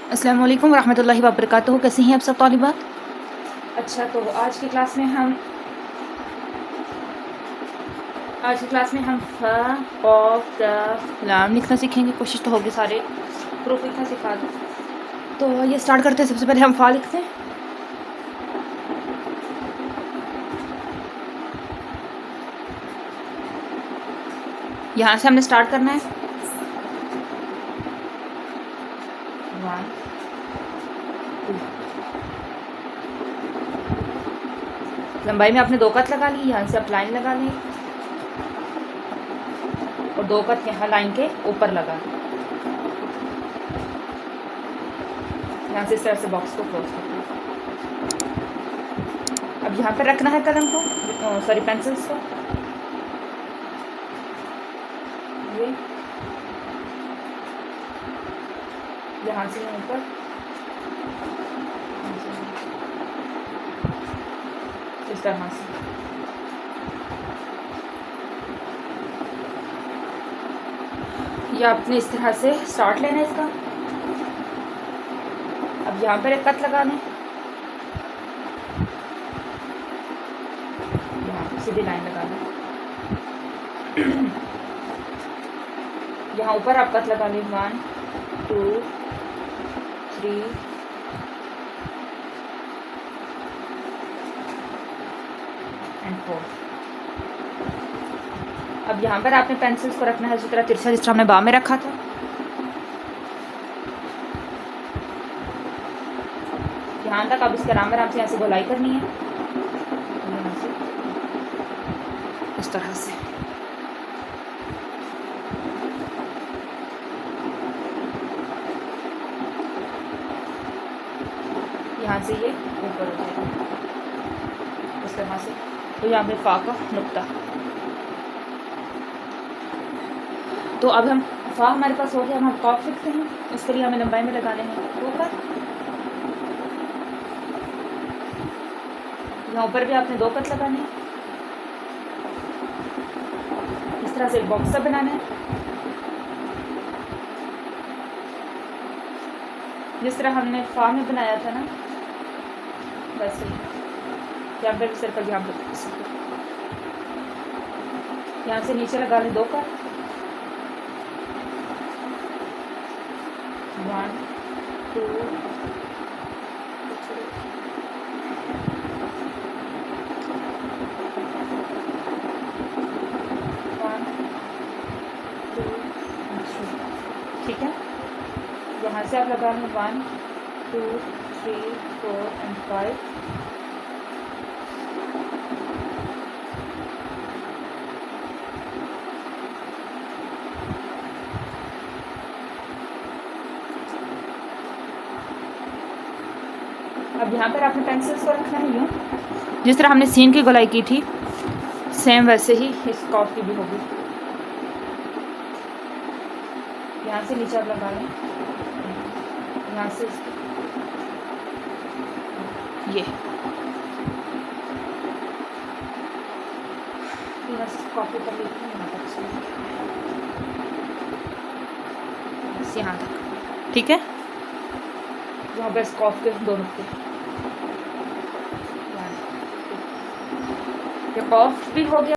अस्सलाम वालेकुम रहमतुल्लाहि व बरकातुहू। कैसी हैं आप सब तालिबात? अच्छा, तो आज की क्लास में हम फ कॉफ द लाम लिखना सीखेंगे। कोशिश तो होगी सारे प्रूफ लिखना सिखा दूँ। तो ये स्टार्ट करते हैं। सबसे पहले हम फा लिखते हैं। यहाँ से हमने स्टार्ट करना है। 1 2 लंबाई में आपने 2 कट लगा ली। यहाँ से आप लाइन लगा लें और 2 कट यहाँ लाइन के ऊपर लगा लें। यहाँ से इस तरह से बॉक्स को क्लोज कर दें। अब यहाँ पर रखना है कलम को, सॉरी पेंसिल्स को। ये यहाँ से ऊपर, इस तरह से। या आपने इस तरह से स्टार्ट लेना है इसका। अब यहाँ पर एक कट लगा लें, यहाँ सीधी लाइन लगा लें। यहाँ ऊपर आप कट लगा लें 1 2 3 एंड 4। अब यहाँ पर आपने पेंसिल्स को रखना है उसी तरह तिरछा, जिस तरह हमने बा में रखा था। यहाँ तक अब इसके आराम से यहाँ से गोलाई करनी है, यहाँ से इस तरह से। यहाँ से ये ऊपर हो जाएगा इस तरह से। तो यहाँ पे फा का नुक्ता। तो अब हम फा हमारे पास हो गया। हम कॉफ लिखते हैं। उसके लिए हमें लंबाई में लगाने हैं 2 कट। यहाँ ऊपर भी आपने 2 कट लगाने हैं। इस तरह से एक बॉक्स सा बनाना है, जिस तरह हमने फा में बनाया था ना, वैसे ही। यहाँ पर सर्कल, यहाँ पर यहाँ से नीचे लगा लें 2 कट। 1 2 ठीक है। यहाँ से आप लगा लें 1 2 3 4 एंड 5। अब यहाँ पर आपने पेंसिल्स को रखना है यूँ, जिस तरह हमने सीन की गोलाई की थी, सेम वैसे ही इस कॉफ की भी होगी। यहाँ से नीचे आप लगा लें, यहाँ से ये यहाँ से कॉपी कर लेते हैं यहाँ तक, बस यहाँ तक। ठीक है। यहाँ पर कॉफ के दोनों पे ये कॉफ भी हो गया।